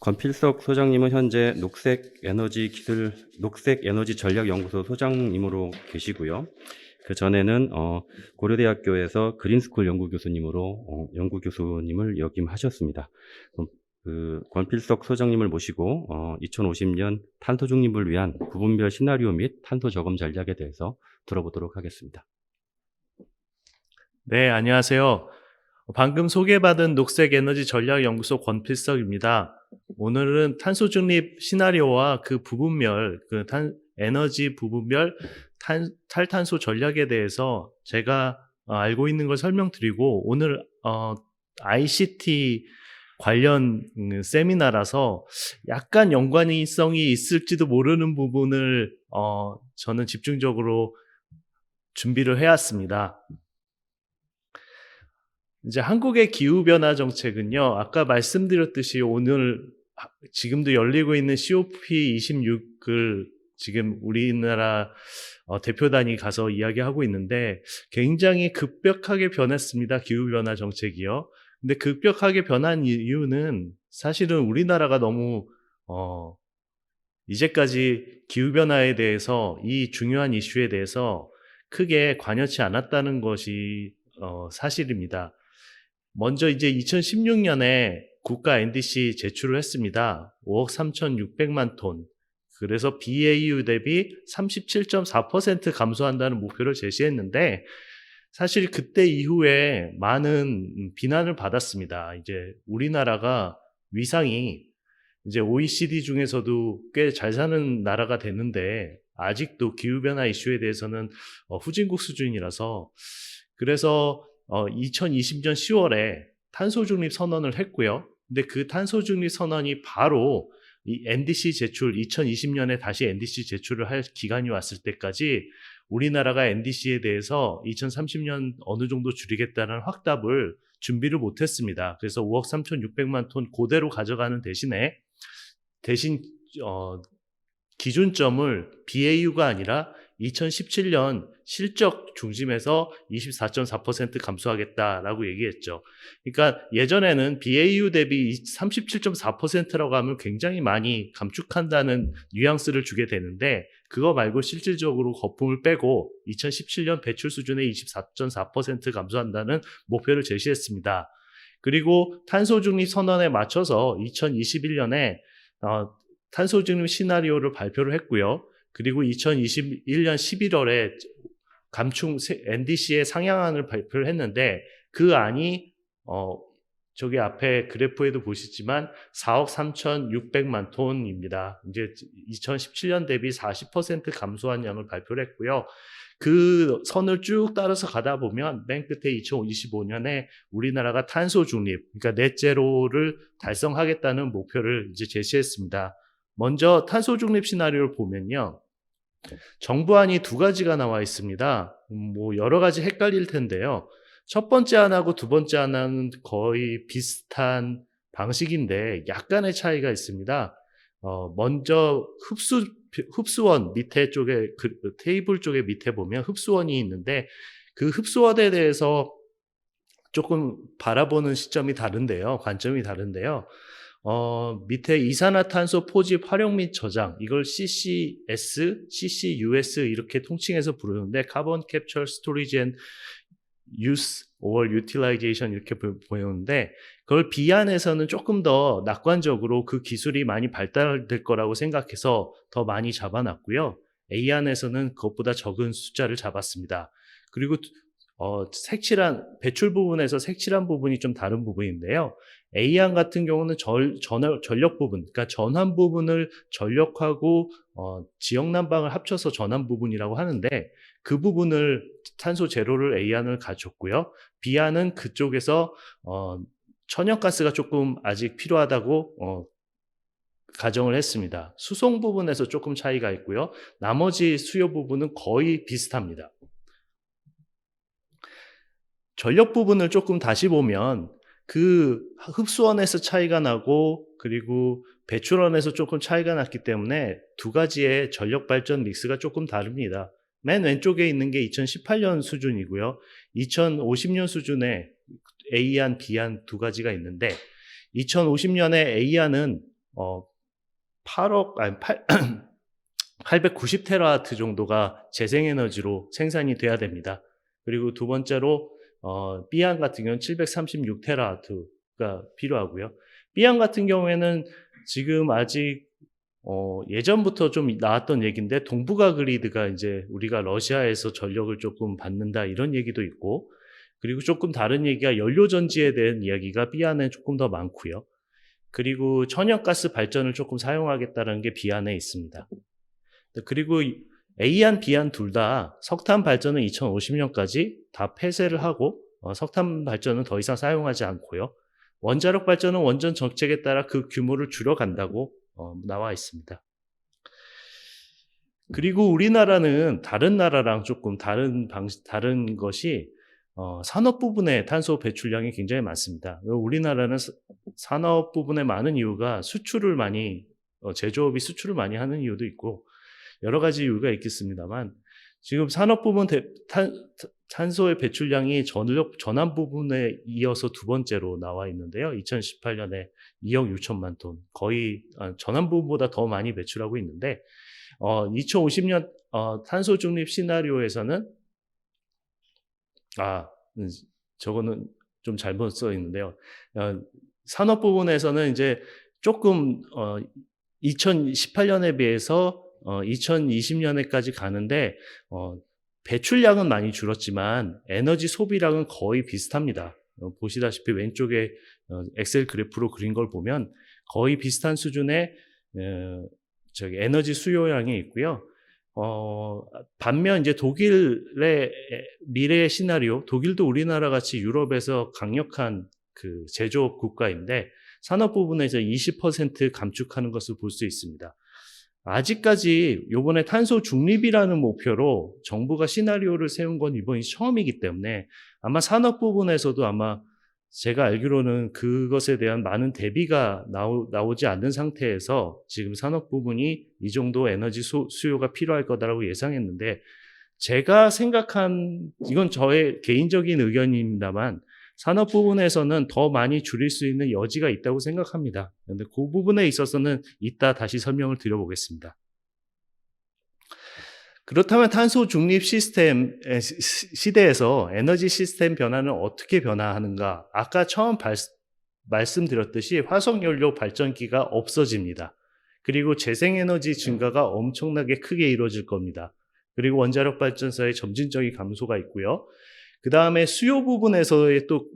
권필석 소장님은 현재 녹색에너지 전략연구소 소장님으로 계시고요. 그 전에는 고려대학교에서 그린스쿨 연구교수님으로 연구교수님을 역임하셨습니다. 그 권필석 소장님을 모시고 2050년 탄소 중립을 위한 부분별 시나리오 및 탄소 저감 전략에 대해서 들어보도록 하겠습니다. 네, 안녕하세요. 방금 소개받은 녹색에너지전략연구소 권필석입니다. 오늘은 탄소 중립 시나리오와 그 부분별, 에너지 부분별 탈탄소 전략에 대해서 제가 알고 있는 걸 설명드리고, 오늘 ICT 관련 세미나라서 약간 연관성이 있을지도 모르는 부분을 저는 집중적으로 준비를 해왔습니다. 이제 한국의 기후변화 정책은요, 아까 말씀드렸듯이 오늘 지금도 열리고 있는 COP26을 지금 우리나라 대표단이 가서 이야기하고 있는데 굉장히 급격하게 변했습니다. 기후변화 정책이요. 근데 급격하게 변한 이유는 사실은 우리나라가 너무 이제까지 기후변화에 대해서 이 중요한 이슈에 대해서 크게 관여치 않았다는 것이 사실입니다. 먼저 이제 2016년에 국가 NDC 제출을 했습니다. 5억 3,600만 톤. 그래서 BAU 대비 37.4% 감소한다는 목표를 제시했는데 사실 그때 이후에 많은 비난을 받았습니다. 이제 우리나라가 위상이 이제 OECD 중에서도 꽤 잘 사는 나라가 됐는데 아직도 기후변화 이슈에 대해서는 후진국 수준이라서 그래서 2020년 10월에 탄소 중립 선언을 했고요. 근데 그 탄소 중립 선언이 바로 이 NDC 제출, 2020년에 다시 NDC 제출을 할 기간이 왔을 때까지 우리나라가 NDC에 대해서 2030년 어느 정도 줄이겠다는 확답을 준비를 못했습니다. 그래서 5억 3,600만 톤 그대로 가져가는 대신 기준점을 BAU가 아니라 2017년 실적 중심에서 24.4% 감소하겠다라고 얘기했죠. 그러니까 예전에는 BAU 대비 37.4%라고 하면 굉장히 많이 감축한다는 뉘앙스를 주게 되는데 그거 말고 실질적으로 거품을 빼고 2017년 배출 수준의 24.4% 감소한다는 목표를 제시했습니다. 그리고 탄소 중립 선언에 맞춰서 2021년에 탄소 중립 시나리오를 발표를 했고요. 그리고 2021년 11월에 NDC의 상향안을 발표를 했는데 그 안이 저기 앞에 그래프에도 보시지만 4억 3,600만 톤입니다. 이제 2017년 대비 40% 감소한 양을 발표를 했고요. 그 선을 쭉 따라서 가다 보면 맨 끝에 2025년에 우리나라가 탄소 중립, 그러니까 넷제로를 달성하겠다는 목표를 이제 제시했습니다. 먼저 탄소 중립 시나리오를 보면요. 정부안이 두 가지가 나와 있습니다. 뭐 여러 가지 헷갈릴 텐데요. 첫 번째 안하고 두 번째 안하는 거의 비슷한 방식인데 약간의 차이가 있습니다. 먼저 흡수원 밑에 쪽에 테이블 쪽에 밑에 보면 흡수원이 있는데 그 흡수원에 대해서 조금 바라보는 시점이 다른데요. 관점이 다른데요. 밑에 이산화탄소 포집 활용 및 저장, 이걸 CCS, CCUS 이렇게 통칭해서 부르는데 Carbon Capture, Storage and Use or Utilization 이렇게 보이는데 그걸 B안에서는 조금 더 낙관적으로 그 기술이 많이 발달될 거라고 생각해서 더 많이 잡아놨고요. A안에서는 그것보다 적은 숫자를 잡았습니다. 그리고 배출 부분에서 색칠한 부분이 좀 다른 부분인데요. A안 같은 경우는 전력 부분, 그러니까 전환 부분을 전력하고 지역 난방을 합쳐서 전환 부분이라고 하는데 그 부분을 탄소 제로를 A안을 가졌고요. B안은 그쪽에서 천연가스가 조금 아직 필요하다고 가정을 했습니다. 수송 부분에서 조금 차이가 있고요. 나머지 수요 부분은 거의 비슷합니다. 전력 부분을 조금 다시 보면 그 흡수원에서 차이가 나고 그리고 배출원에서 조금 차이가 났기 때문에 두 가지의 전력 발전 믹스가 조금 다릅니다. 맨 왼쪽에 있는 게 2018년 수준이고요. 2050년 수준의 A안, B안 두 가지가 있는데 2050년에 A안은 8억 아니 890테라와트 정도가 재생에너지로 생산이 돼야 됩니다. 그리고 두 번째로 B안 같은 경우는 736테라와트가 필요하고요. B안 같은 경우에는 지금 아직 예전부터 좀 나왔던 얘기인데 동북아 그리드가 이제 우리가 러시아에서 전력을 조금 받는다 이런 얘기도 있고, 그리고 조금 다른 얘기가 연료전지에 대한 이야기가 B안에 조금 더 많고요. 그리고 천연가스 발전을 조금 사용하겠다는 게 B안에 있습니다. 그리고 A안, B안 둘 다 석탄 발전은 2050년까지 다 폐쇄를 하고 석탄 발전은 더 이상 사용하지 않고요. 원자력 발전은 원전 정책에 따라 그 규모를 줄여간다고 나와 있습니다. 그리고 우리나라는 다른 나라랑 조금 다른 것이 산업 부분의 탄소 배출량이 굉장히 많습니다. 우리나라는 산업 부분에 많은 이유가 수출을 많이 제조업이 수출을 많이 하는 이유도 있고 여러 가지 이유가 있겠습니다만, 지금 산업 부분 탄소의 배출량이 전환 부분에 이어서 두 번째로 나와 있는데요. 2018년에 2억 6천만 톤, 거의 전환 부분보다 더 많이 배출하고 있는데 2050년 탄소 중립 시나리오에서는 저거는 좀 잘못 써 있는데요. 산업 부분에서는 이제 조금 2018년에 비해서 2020년에까지 가는데 배출량은 많이 줄었지만 에너지 소비량은 거의 비슷합니다. 보시다시피 왼쪽에 엑셀 그래프로 그린 걸 보면 거의 비슷한 수준의 에너지 수요량이 있고요. 반면 이제 독일의 미래의 시나리오, 독일도 우리나라 같이 유럽에서 강력한 그 제조업 국가인데 산업 부분에서 20% 감축하는 것을 볼 수 있습니다. 아직까지 요번에 탄소 중립이라는 목표로 정부가 시나리오를 세운 건 이번이 처음이기 때문에 아마 산업 부분에서도 아마 제가 알기로는 그것에 대한 많은 대비가 나오지 않는 상태에서 지금 산업 부분이 이 정도 에너지 수요가 필요할 거다라고 예상했는데, 제가 생각한, 이건 저의 개인적인 의견입니다만 산업 부분에서는 더 많이 줄일 수 있는 여지가 있다고 생각합니다. 그런데 그 부분에 있어서는 이따 다시 설명을 드려보겠습니다. 그렇다면 탄소 중립 시스템 시대에서 에너지 시스템 변화는 어떻게 변화하는가? 아까 처음 말씀드렸듯이 화석연료 발전기가 없어집니다. 그리고 재생에너지 증가가 엄청나게 크게 이루어질 겁니다. 그리고 원자력 발전소의 점진적인 감소가 있고요. 그 다음에 수요 부분에서의 또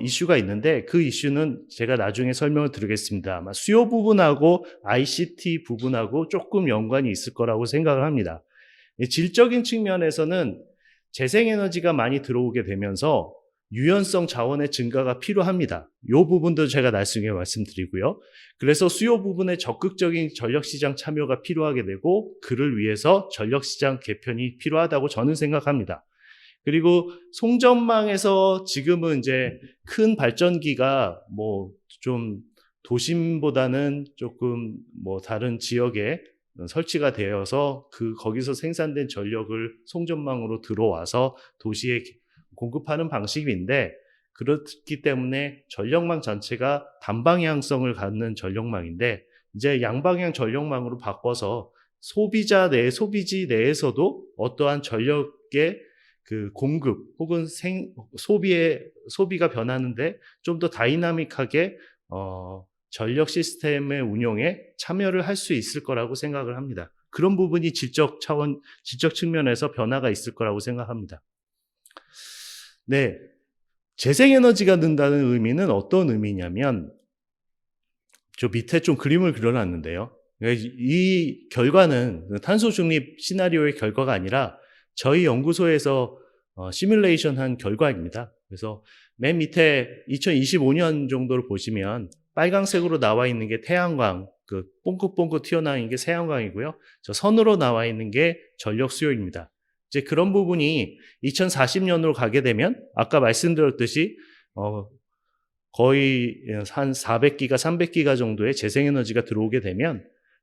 이슈가 있는데 그 이슈는 제가 나중에 설명을 드리겠습니다. 아마 수요 부분하고 ICT 부분하고 조금 연관이 있을 거라고 생각을 합니다. 질적인 측면에서는 재생에너지가 많이 들어오게 되면서 유연성 자원의 증가가 필요합니다. 이 부분도 제가 나중에 말씀드리고요. 그래서 수요 부분에 적극적인 전력시장 참여가 필요하게 되고 그를 위해서 전력시장 개편이 필요하다고 저는 생각합니다. 그리고 송전망에서 지금은 이제 큰 발전기가 뭐 좀 도심보다는 조금 뭐 다른 지역에 설치가 되어서 거기서 생산된 전력을 송전망으로 들어와서 도시에 공급하는 방식인데, 그렇기 때문에 전력망 전체가 단방향성을 갖는 전력망인데 이제 양방향 전력망으로 바꿔서 소비지 내에서도 어떠한 전력의 그 공급 혹은 소비가 변하는데 좀 더 다이나믹하게 전력 시스템의 운용에 참여를 할 수 있을 거라고 생각을 합니다. 그런 부분이 질적 측면에서 변화가 있을 거라고 생각합니다. 네, 재생에너지가 는다는 의미는 어떤 의미냐면, 저 밑에 좀 그림을 그려놨는데요. 이 결과는 탄소 중립 시나리오의 결과가 아니라 저희 연구소에서 시뮬레이션 한 결과입니다. 그래서 맨 밑에 2025년 정도를 보시면 빨강색으로 나와 있는 게 태양광, 그 뽕긋뽕긋 튀어나온 게 태양광이고요. 저 선으로 나와 있는 게 전력 수요입니다. 이제 그런 부분이 2040년으로 가게 되면 아까 말씀드렸듯이 거의 한 400기가, 300기가 정도의 재생에너지가 들어오게 되면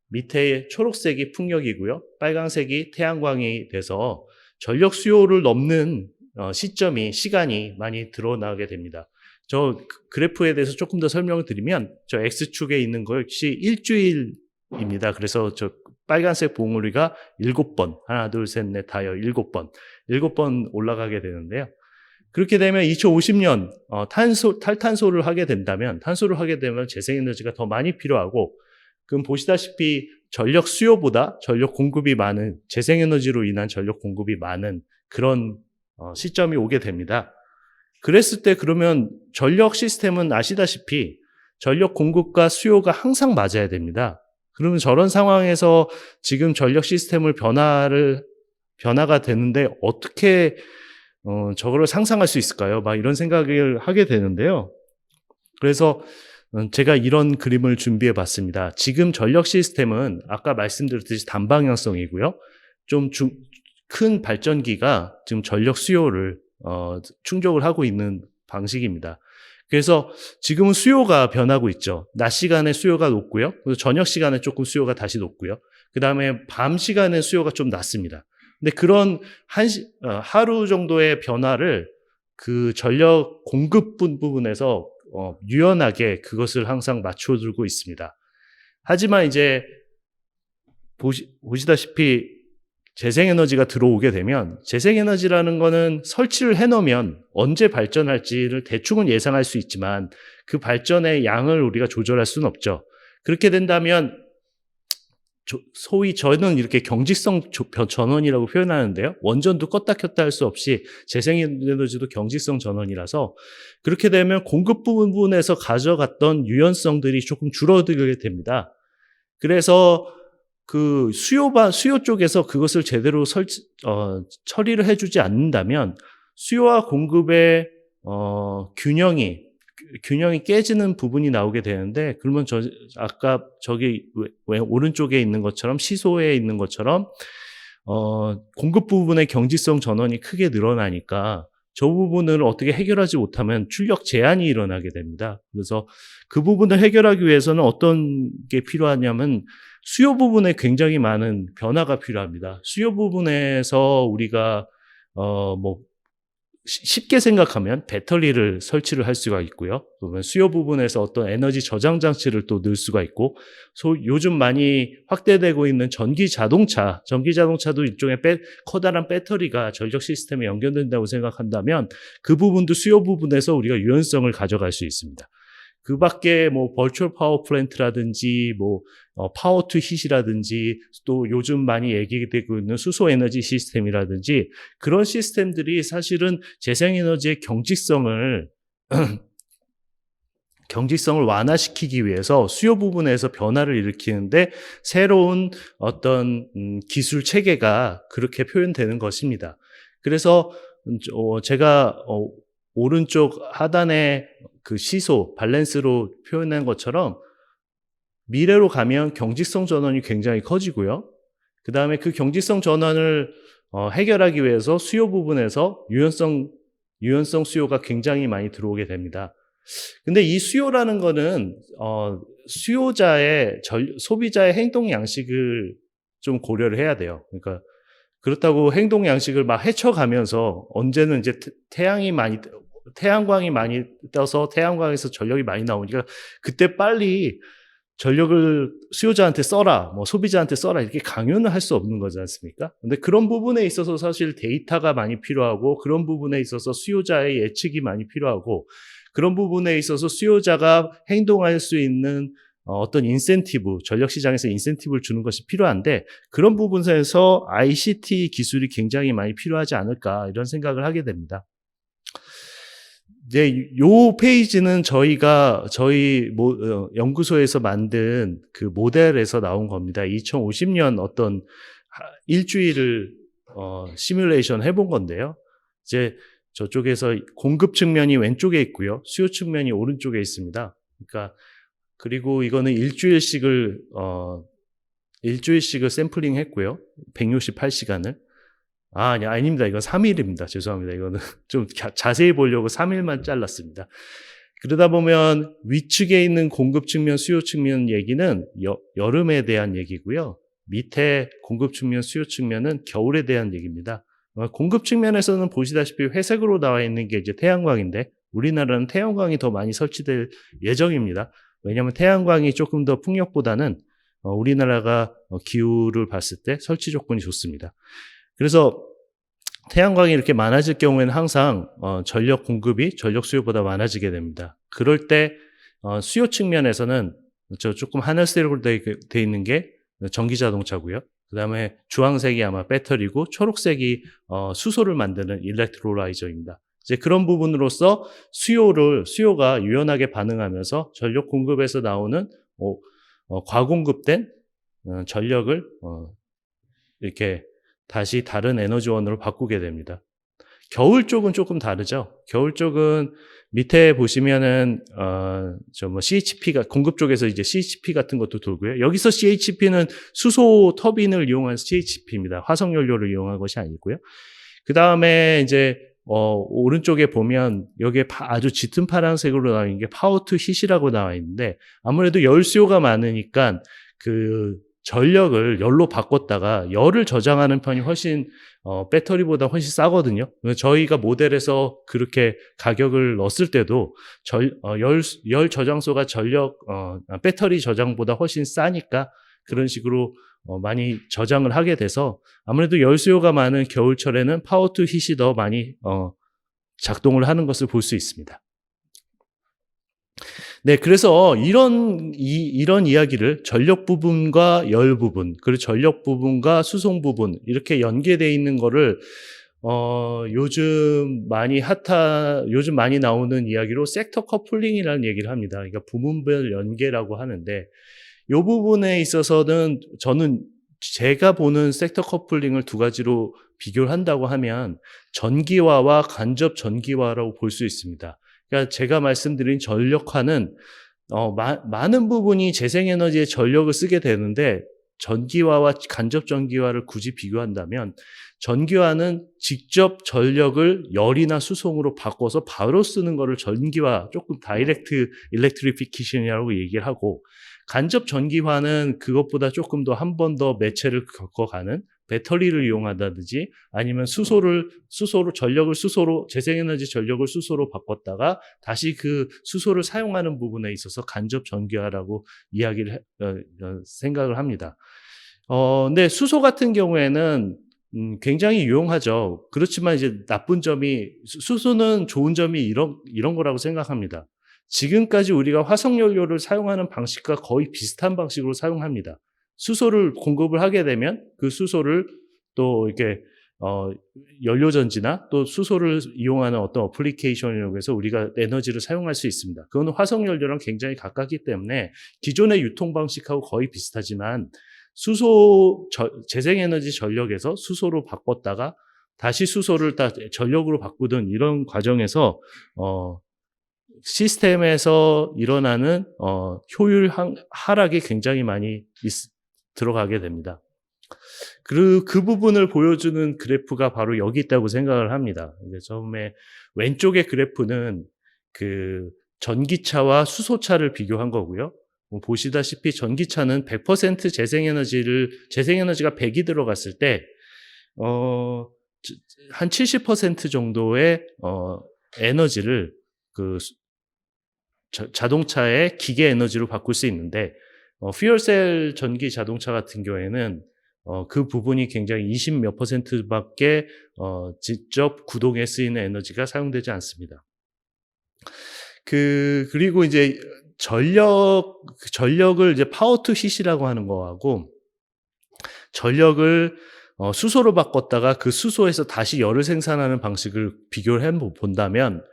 밑에 초록색이 풍력이고요. 빨강색이 태양광이 돼서 전력 수요를 넘는 시간이 많이 드러나게 됩니다. 저 그래프에 대해서 조금 더 설명을 드리면 저 X축에 있는 거 역시 일주일입니다. 그래서 저 빨간색 봉우리가 7번, 하나, 둘, 셋, 넷, 다여 7번 올라가게 되는데요. 그렇게 되면 2050년 탈탄소를 하게 된다면, 탄소를 하게 되면 재생에너지가 더 많이 필요하고, 그럼 보시다시피 전력 수요보다 전력 공급이 많은, 재생에너지로 인한 전력 공급이 많은 그런 시점이 오게 됩니다. 그랬을 때 그러면 전력 시스템은 아시다시피 전력 공급과 수요가 항상 맞아야 됩니다. 그러면 저런 상황에서 지금 전력 시스템을 변화가 되는데 어떻게 저거를 상상할 수 있을까요? 막 이런 생각을 하게 되는데요. 그래서 제가 이런 그림을 준비해 봤습니다. 지금 전력 시스템은 아까 말씀드렸듯이 단방향성이고요. 좀 큰 발전기가 지금 전력 수요를 충족을 하고 있는 방식입니다. 그래서 지금은 수요가 변하고 있죠. 낮 시간에 수요가 높고요. 그래서 저녁 시간에 조금 수요가 다시 높고요. 그 다음에 밤 시간에 수요가 좀 낮습니다. 근데 그런 하루 정도의 변화를 그 전력 공급 부분에서 유연하게 그것을 항상 맞춰두고 있습니다. 하지만 이제 보시다시피 재생에너지가 들어오게 되면 재생에너지라는 거는 설치를 해놓으면 언제 발전할지를 대충은 예상할 수 있지만 그 발전의 양을 우리가 조절할 수는 없죠. 그렇게 된다면 소위 저는 이렇게 경직성 전원이라고 표현하는데요. 원전도 껐다 켰다 할 수 없이 재생에너지도 경직성 전원이라서 그렇게 되면 공급 부분에서 가져갔던 유연성들이 조금 줄어들게 됩니다. 그래서 그 수요 쪽에서 그것을 제대로 처리를 해주지 않는다면 수요와 공급의 균형이 깨지는 부분이 나오게 되는데, 그러면 아까 저기 오른쪽에 있는 것처럼 시소에 있는 것처럼 공급 부분의 경직성 전원이 크게 늘어나니까 저 부분을 어떻게 해결하지 못하면 출력 제한이 일어나게 됩니다. 그래서 그 부분을 해결하기 위해서는 어떤 게 필요하냐면 수요 부분에 굉장히 많은 변화가 필요합니다. 수요 부분에서 우리가 쉽게 생각하면 배터리를 설치를 할 수가 있고요. 그러면 수요 부분에서 어떤 에너지 저장 장치를 또 넣을 수가 있고, 요즘 많이 확대되고 있는 전기 자동차도 일종의 커다란 배터리가 전력 시스템에 연결된다고 생각한다면 그 부분도 수요 부분에서 우리가 유연성을 가져갈 수 있습니다. 그 밖에 버추얼 파워 플랜트라든지 파워 투 힛이라든지 또 요즘 많이 얘기되고 있는 수소 에너지 시스템이라든지 그런 시스템들이 사실은 재생에너지의 경직성을 완화시키기 위해서 수요 부분에서 변화를 일으키는데 새로운 어떤 기술 체계가 그렇게 표현되는 것입니다. 그래서 제가 오른쪽 하단에 그 시소, 밸런스로 표현한 것처럼 미래로 가면 경직성 전원이 굉장히 커지고요. 그 다음에 그 경직성 전원을 해결하기 위해서 수요 부분에서 유연성 수요가 굉장히 많이 들어오게 됩니다. 근데 이 수요라는 거는 소비자의 행동 양식을 좀 고려를 해야 돼요. 그러니까 그렇다고 행동 양식을 막 헤쳐가면서 언제는 이제 태양광이 많이 떠서 태양광에서 전력이 많이 나오니까 그때 빨리 전력을 수요자한테 써라, 소비자한테 써라 이렇게 강요는 할 수 없는 거지 않습니까? 근데 그런 부분에 있어서 사실 데이터가 많이 필요하고 그런 부분에 있어서 수요자의 예측이 많이 필요하고 그런 부분에 있어서 수요자가 행동할 수 있는 어떤 인센티브, 전력 시장에서 인센티브를 주는 것이 필요한데 그런 부분에서 ICT 기술이 굉장히 많이 필요하지 않을까 이런 생각을 하게 됩니다. 이제 요 페이지는 저희 연구소에서 만든 그 모델에서 나온 겁니다. 2050년 어떤 일주일을 시뮬레이션 해본 건데요. 이제 저쪽에서 공급 측면이 왼쪽에 있고요. 수요 측면이 오른쪽에 있습니다. 그러니까 그리고 이거는 일주일씩을 샘플링 했고요. 168시간을. 아닙니다. 이건 3일입니다. 죄송합니다. 이거는 좀 자세히 보려고 3일만 잘랐습니다. 그러다 보면 위측에 있는 공급 측면, 수요 측면 얘기는 여름에 대한 얘기고요. 밑에 공급 측면, 수요 측면은 겨울에 대한 얘기입니다. 공급 측면에서는 보시다시피 회색으로 나와 있는 게 이제 태양광인데 우리나라는 태양광이 더 많이 설치될 예정입니다. 왜냐하면 태양광이 조금 더 풍력보다는 우리나라가 기후를 봤을 때 설치 조건이 좋습니다. 그래서 태양광이 이렇게 많아질 경우에는 항상 전력 공급이 전력 수요보다 많아지게 됩니다. 그럴 때 수요 측면에서는 조금 하늘색으로 돼 있는 게 전기 자동차고요. 그 다음에 주황색이 아마 배터리고 초록색이 수소를 만드는 일렉트로라이저입니다. 이제 그런 부분으로서 수요가 유연하게 반응하면서 전력 공급에서 나오는 과공급된 전력을 이렇게 다시 다른 에너지원으로 바꾸게 됩니다. 겨울 쪽은 조금 다르죠. 겨울 쪽은 밑에 보시면은 CHP가 공급 쪽에서 이제 CHP 같은 것도 돌고요. 여기서 CHP는 수소 터빈을 이용한 CHP입니다. 화석 연료를 이용한 것이 아니고요. 그 다음에 이제 오른쪽에 보면 여기에 아주 짙은 파란색으로 나와 있는 게 파워 투 힛이라고 나와 있는데 아무래도 열 수요가 많으니까 그 전력을 열로 바꿨다가 열을 저장하는 편이 훨씬 배터리보다 훨씬 싸거든요. 저희가 모델에서 그렇게 가격을 넣었을 때도 열 저장소가 배터리 저장보다 훨씬 싸니까 그런 식으로 많이 저장을 하게 돼서 아무래도 열 수요가 많은 겨울철에는 파워 투 힛이 더 많이 작동을 하는 것을 볼 수 있습니다. 네, 그래서 이런 이야기를 전력 부분과 열 부분, 그리고 전력 부분과 수송 부분 이렇게 연계되어 있는 거를 요즘 많이 나오는 이야기로 섹터 커플링이라는 얘기를 합니다. 그러니까 부문별 연계라고 하는데 이 부분에 있어서는 저는 제가 보는 섹터 커플링을 두 가지로 비교를 한다고 하면 전기화와 간접 전기화라고 볼 수 있습니다. 그러니까 제가 말씀드린 전력화는 많은 부분이 재생에너지의 전력을 쓰게 되는데 전기화와 간접 전기화를 굳이 비교한다면 전기화는 직접 전력을 열이나 수송으로 바꿔서 바로 쓰는 거를 전기화, 조금 다이렉트 일렉트리피케이션이라고 얘기를 하고 간접 전기화는 그것보다 조금 더 한 번 더 매체를 겪어가는 배터리를 이용한다든지 아니면 재생에너지 전력을 수소로 바꿨다가 다시 그 수소를 사용하는 부분에 있어서 간접 전기화라고 생각을 합니다. 근데 수소 같은 경우에는 굉장히 유용하죠. 그렇지만 이제 수소는 좋은 점이 이런 거라고 생각합니다. 지금까지 우리가 화석연료를 사용하는 방식과 거의 비슷한 방식으로 사용합니다. 수소를 공급을 하게 되면 그 수소를 또 이렇게 연료전지나 또 수소를 이용하는 어떤 어플리케이션이라고 해서 우리가 에너지를 사용할 수 있습니다. 그거는 화석연료랑 굉장히 가깝기 때문에 기존의 유통 방식하고 거의 비슷하지만 재생에너지 전력에서 수소로 바꿨다가 다시 수소를 전력으로 바꾸던 이런 과정에서 시스템에서 일어나는 효율 하락이 굉장히 많이 들어가게 됩니다. 그 부분을 보여주는 그래프가 바로 여기 있다고 생각을 합니다. 처음에 왼쪽의 그래프는 그 전기차와 수소차를 비교한 거고요. 보시다시피 전기차는 100% 재생에너지가 100이 들어갔을 때 한 70% 정도의 에너지를 자동차의 기계 에너지로 바꿀 수 있는데 퓨얼셀 전기 자동차 같은 경우에는 그 부분이 굉장히 20몇 %밖에 직접 구동에 쓰이는 에너지가 사용되지 않습니다. 그리고 이제 전력을 이제 파워 투 힛이라고 하는 거하고 전력을 수소로 바꿨다가 그 수소에서 다시 열을 생산하는 방식을 비교를 해 본다면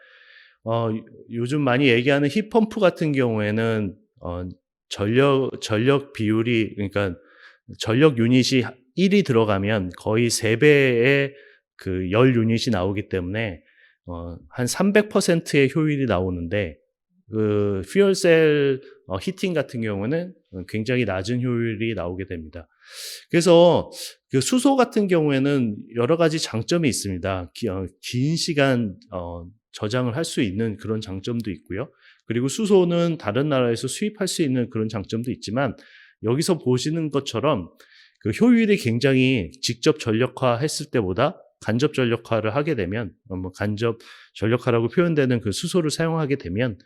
요즘 많이 얘기하는 힙펌프 같은 경우에는 전력 비율이, 그러니까 전력 유닛이 1이 들어가면 거의 3배의 그 열 유닛이 나오기 때문에 한 300%의 효율이 나오는데 그 퓨얼셀 히팅 같은 경우는 굉장히 낮은 효율이 나오게 됩니다. 그래서 그 수소 같은 경우에는 여러 가지 장점이 있습니다. 긴 시간 저장을 할 수 있는 그런 장점도 있고요. 그리고 수소는 다른 나라에서 수입할 수 있는 그런 장점도 있지만 여기서 보시는 것처럼 그 효율이 굉장히 직접 전력화했을 때보다 간접 전력화를 하게 되면 뭐 간접 전력화라고 표현되는 그 수소를 사용하게 되면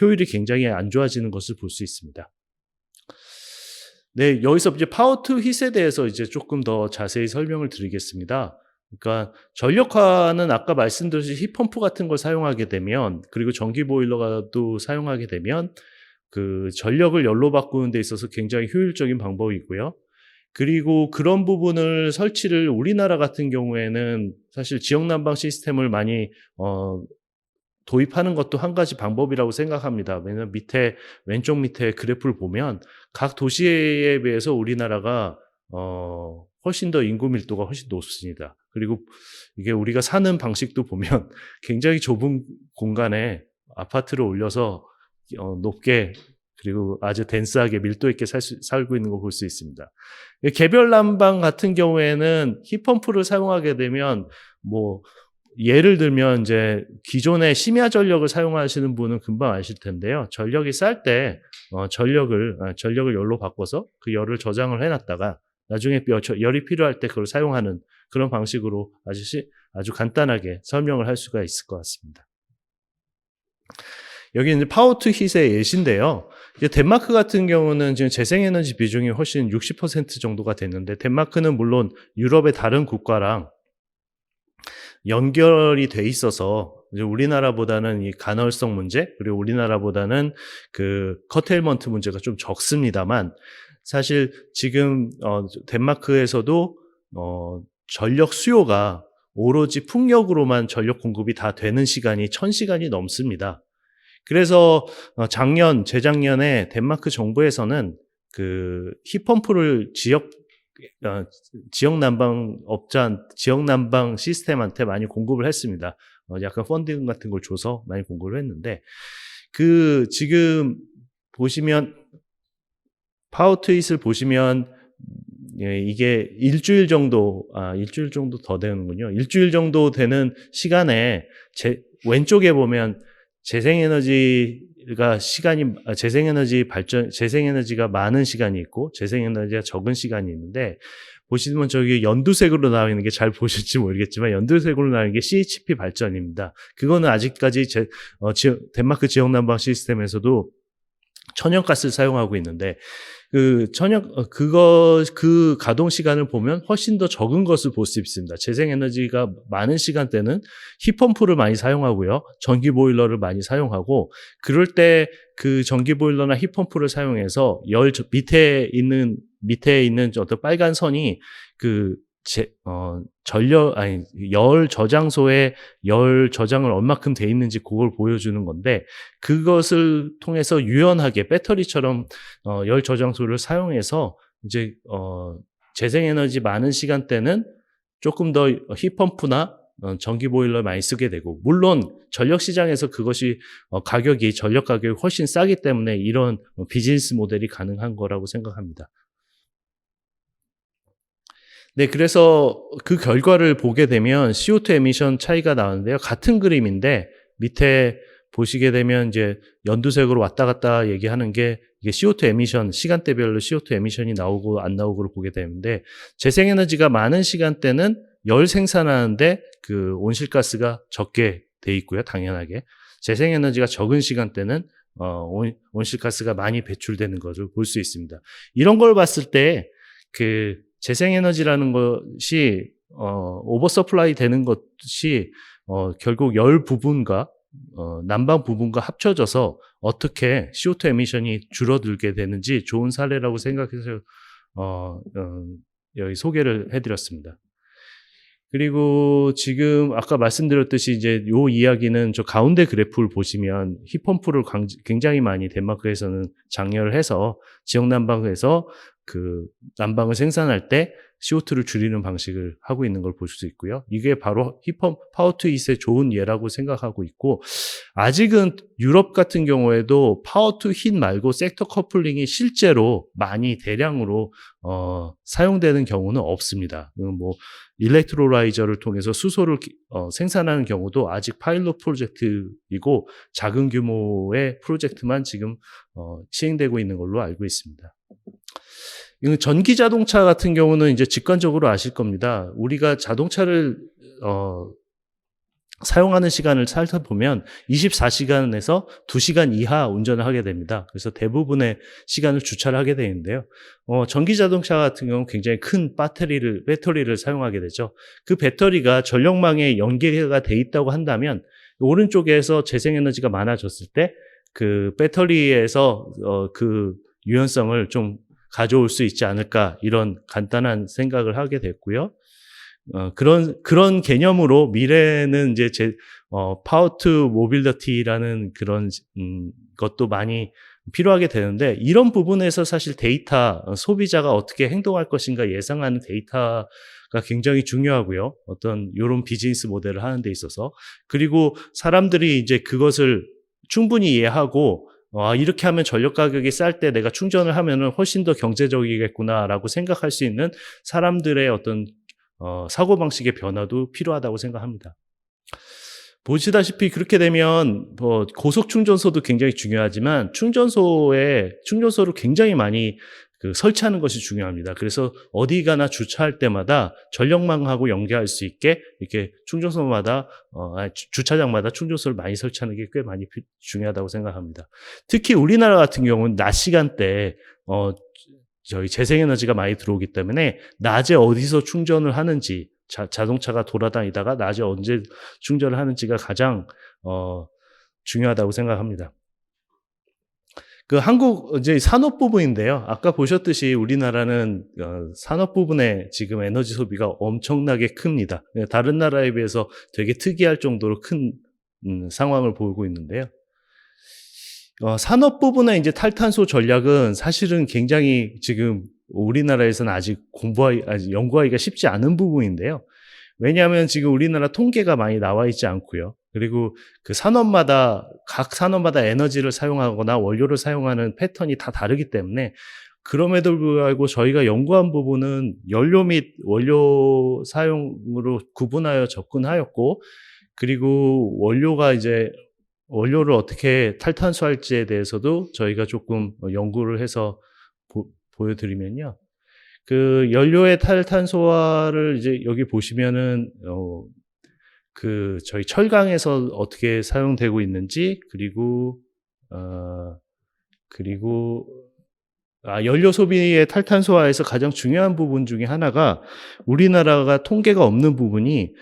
효율이 굉장히 안 좋아지는 것을 볼 수 있습니다. 네, 여기서 이제 파워 투 힛에 대해서 이제 조금 더 자세히 설명을 드리겠습니다. 그러니까 전력화는 아까 말씀드렸듯이 힙펌프 같은 걸 사용하게 되면, 그리고 전기 보일러도 사용하게 되면 그 전력을 열로 바꾸는 데 있어서 굉장히 효율적인 방법이고요. 그리고 그런 부분을 설치를 우리나라 같은 경우에는 사실 지역 난방 시스템을 많이 도입하는 것도 한 가지 방법이라고 생각합니다. 왜냐하면 왼쪽 밑에 그래프를 보면 각 도시에 비해서 우리나라가 훨씬 더 인구 밀도가 훨씬 높습니다. 그리고 이게 우리가 사는 방식도 보면 굉장히 좁은 공간에 아파트를 올려서 높게, 그리고 아주 덴스하게 밀도 있게 살고 있는 걸 볼 수 있습니다. 개별 난방 같은 경우에는 힙펌프를 사용하게 되면 뭐 예를 들면 이제 기존의 심야 전력을 사용하시는 분은 금방 아실 텐데요. 전력이 쌀 때 전력을 열로 바꿔서 그 열을 저장을 해놨다가 나중에 열이 필요할 때 그걸 사용하는 그런 방식으로 아주 간단하게 설명을 할 수가 있을 것 같습니다. 여기 이제 파워 투 힛의 예시인데요. 이제 덴마크 같은 경우는 지금 재생에너지 비중이 훨씬 60% 정도가 됐는데, 덴마크는 물론 유럽의 다른 국가랑 연결이 돼 있어서 이제 우리나라보다는 이 간헐성 문제, 그리고 우리나라보다는 그 커테일먼트 문제가 좀 적습니다만, 사실 지금 덴마크에서도 전력 수요가 오로지 풍력으로만 전력 공급이 다 되는 시간이 1000시간이 넘습니다. 그래서 재작년에 덴마크 정부에서는 그 힙펌프를 지역 난방 시스템한테 많이 공급을 했습니다. 약간 펀딩 같은 걸 줘서 많이 공급을 했는데, 그 지금 보시면 파워 투 힛을 보시면 이게 일주일 정도 더 되는군요. 일주일 정도 되는 시간에 왼쪽에 보면 재생에너지가 많은 시간이 있고 재생에너지가 적은 시간이 있는데, 보시면 저기 연두색으로 나와 있는 게 잘 보실지 모르겠지만 연두색으로 나와 있는 게 CHP 발전입니다. 그거는 아직까지 덴마크 지역 난방 시스템에서도 천연가스를 사용하고 있는데, 그 가동 시간을 보면 훨씬 더 적은 것을 볼 수 있습니다. 재생에너지가 많은 시간대는 힙펌프를 많이 사용하고요. 전기 보일러를 많이 사용하고, 그럴 때 그 전기 보일러나 힙펌프를 사용해서 밑에 있는 어떤 빨간 선이 열 저장소에 열 저장을 얼마큼 돼 있는지 그걸 보여주는 건데, 그것을 통해서 유연하게 배터리처럼 열 저장소를 사용해서 이제 재생에너지 많은 시간대는 조금 더 힙펌프나 전기 보일러 많이 쓰게 되고, 물론 전력 시장에서 그것이 전력 가격이 훨씬 싸기 때문에 이런 비즈니스 모델이 가능한 거라고 생각합니다. 네, 그래서 그 결과를 보게 되면 CO2 에미션 차이가 나오는데요. 같은 그림인데 밑에 보시게 되면 이제 연두색으로 왔다 갔다 얘기하는 게 이게 CO2 에미션, 시간대별로 CO2 에미션이 나오고 안 나오고를 보게 되는데, 재생에너지가 많은 시간대는 열 생산하는데 그 온실가스가 적게 돼 있고요. 당연하게. 재생에너지가 적은 시간대는 온실가스가 많이 배출되는 것을 볼 수 있습니다. 이런 걸 봤을 때 그 재생에너지라는 것이 오버서플라이 되는 것이 결국 열 부분과 난방 부분과 합쳐져서 어떻게 CO2 에미션이 줄어들게 되는지 좋은 사례라고 생각해서 여기 소개를 해드렸습니다. 그리고 지금 아까 말씀드렸듯이 이제 요 이야기는 저 가운데 그래프를 보시면 힙펌프를 굉장히 많이 덴마크에서는 장려를 해서 지역 난방에서 그 난방을 생산할 때 CO2를 줄이는 방식을 하고 있는 걸 볼 수 있고요. 이게 바로 파워 투 힛의 좋은 예라고 생각하고 있고, 아직은 유럽 같은 경우에도 파워 투 힛 말고 섹터 커플링이 실제로 많이 대량으로 사용되는 경우는 없습니다. 뭐 일렉트로라이저를 통해서 수소를 생산하는 경우도 아직 파일럿 프로젝트이고 작은 규모의 프로젝트만 지금 시행되고 있는 걸로 알고 있습니다. 이건 전기 자동차 같은 경우는 이제 직관적으로 아실 겁니다. 우리가 자동차를 사용하는 시간을 살펴보면 24시간에서 2시간 이하 운전을 하게 됩니다. 그래서 대부분의 시간을 주차를 하게 되는데요. 전기 자동차 같은 경우는 굉장히 큰 배터리를 사용하게 되죠. 그 배터리가 전력망에 연계가 돼 있다고 한다면 오른쪽에서 재생에너지가 많아졌을 때 그 배터리에서 그 유연성을 좀 가져올 수 있지 않을까, 이런 간단한 생각을 하게 됐고요. 그런 개념으로 미래는 이제 파워 투 모빌리티라는 그런 것도 많이 필요하게 되는데, 이런 부분에서 사실 데이터, 소비자가 어떻게 행동할 것인가 예상하는 데이터가 굉장히 중요하고요. 어떤 이런 비즈니스 모델을 하는 데 있어서. 그리고 사람들이 이제 그것을 충분히 이해하고 이렇게 하면 전력 가격이 쌀 때 내가 충전을 하면은 훨씬 더 경제적이겠구나라고 생각할 수 있는 사람들의 어떤 사고방식의 변화도 필요하다고 생각합니다. 보시다시피 그렇게 되면 고속 충전소도 굉장히 중요하지만 충전소를 굉장히 많이 설치하는 것이 중요합니다. 그래서 어디 가나 주차할 때마다 전력망하고 연계할 수 있게 이렇게 주차장마다 충전소를 많이 설치하는 게 꽤 많이 중요하다고 생각합니다. 특히 우리나라 같은 경우는 낮 시간대에 저희 재생에너지가 많이 들어오기 때문에 낮에 어디서 충전을 하는지, 자동차가 돌아다니다가 낮에 언제 충전을 하는지가 가장 중요하다고 생각합니다. 한국 이제 산업 부분인데요. 아까 보셨듯이 우리나라는 산업 부분에 지금 에너지 소비가 엄청나게 큽니다. 다른 나라에 비해서 되게 특이할 정도로 큰 상황을 보이고 있는데요. 산업 부분의 이제 탈탄소 전략은 사실은 굉장히 지금 우리나라에서는 아직 연구하기가 쉽지 않은 부분인데요. 왜냐하면 지금 우리나라 통계가 많이 나와 있지 않고요. 그리고 각 산업마다 에너지를 사용하거나 원료를 사용하는 패턴이 다 다르기 때문에, 그럼에도 불구하고 저희가 연구한 부분은 연료 및 원료 사용으로 구분하여 접근하였고, 그리고 원료를 어떻게 탈탄소할지에 대해서도 저희가 조금 연구를 해서 보여드리면요. 그 연료의 탈탄소화를 이제 여기 보시면은 저희 철강에서 어떻게 사용되고 있는지, 그리고 연료 소비의 탈탄소화에서 가장 중요한 부분 중에 하나가, 우리나라가 통계가 없는 부분이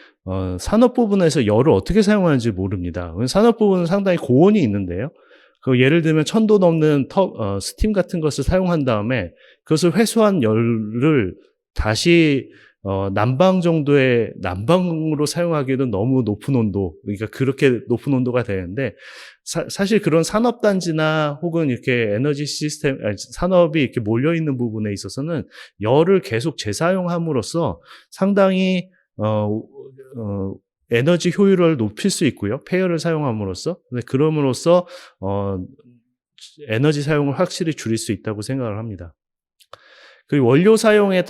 산업 부분에서 열을 어떻게 사용하는지 모릅니다. 산업 부분은 상당히 고온이 있는데요. 예를 들면 1000도 넘는 스팀 같은 것을 사용한 다음에 그것을 회수한 열을 다시 난방으로 사용하기에는 너무 높은 온도, 그러니까 그렇게 높은 온도가 되는데, 사실 그런 산업단지나 혹은 이렇게 에너지 시스템, 산업이 이렇게 몰려있는 부분에 있어서는 열을 계속 재사용함으로써 상당히, 에너지 효율을 높일 수 있고요. 폐열을 사용함으로써. 그럼으로써, 에너지 사용을 확실히 줄일 수 있다고 생각을 합니다. 그리고 원료 사용의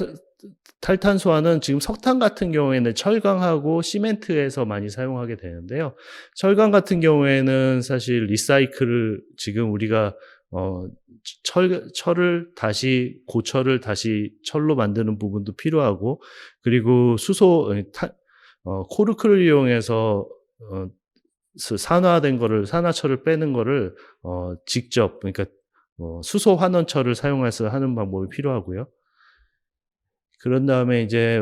탈탄소화는 지금 석탄 같은 경우에는 철강하고 시멘트에서 많이 사용하게 되는데요. 철강 같은 경우에는 사실 리사이클을 지금 우리가 고철을 다시 철로 만드는 부분도 필요하고, 그리고 코르크를 이용해서 산화철을 빼는 거를 직접, 그러니까 수소 환원철을 사용해서 하는 방법이 필요하고요. 그런 다음에 이제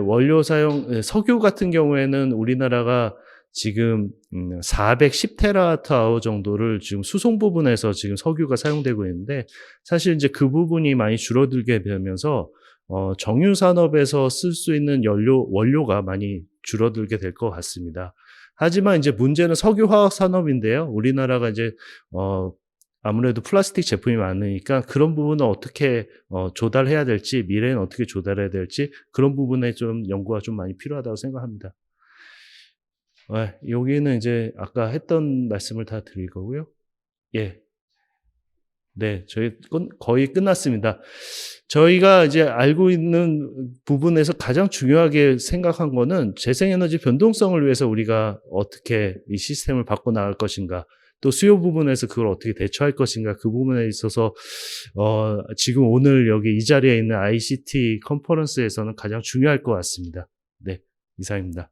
석유 같은 경우에는 우리나라가 지금 410테라와트-아워 정도를 지금 수송 부분에서 지금 석유가 사용되고 있는데, 사실 이제 그 부분이 많이 줄어들게 되면서 정유 산업에서 쓸 수 있는 원료가 많이 줄어들게 될 것 같습니다. 하지만 이제 문제는 석유 화학 산업인데요. 우리나라가 이제 아무래도 플라스틱 제품이 많으니까 그런 부분을 어떻게 조달해야 될지, 미래에는 어떻게 조달해야 될지, 그런 부분에 좀 연구가 좀 많이 필요하다고 생각합니다. 여기는 이제 아까 했던 말씀을 다 드릴 거고요. 예. 네, 저희 거의 끝났습니다. 저희가 이제 알고 있는 부분에서 가장 중요하게 생각한 거는 재생에너지 변동성을 위해서 우리가 어떻게 이 시스템을 바꿔 나갈 것인가. 또 수요 부분에서 그걸 어떻게 대처할 것인가 그 부분에 있어서 지금 오늘 여기 이 자리에 있는 ICT 컨퍼런스에서는 가장 중요할 것 같습니다. 네, 이상입니다.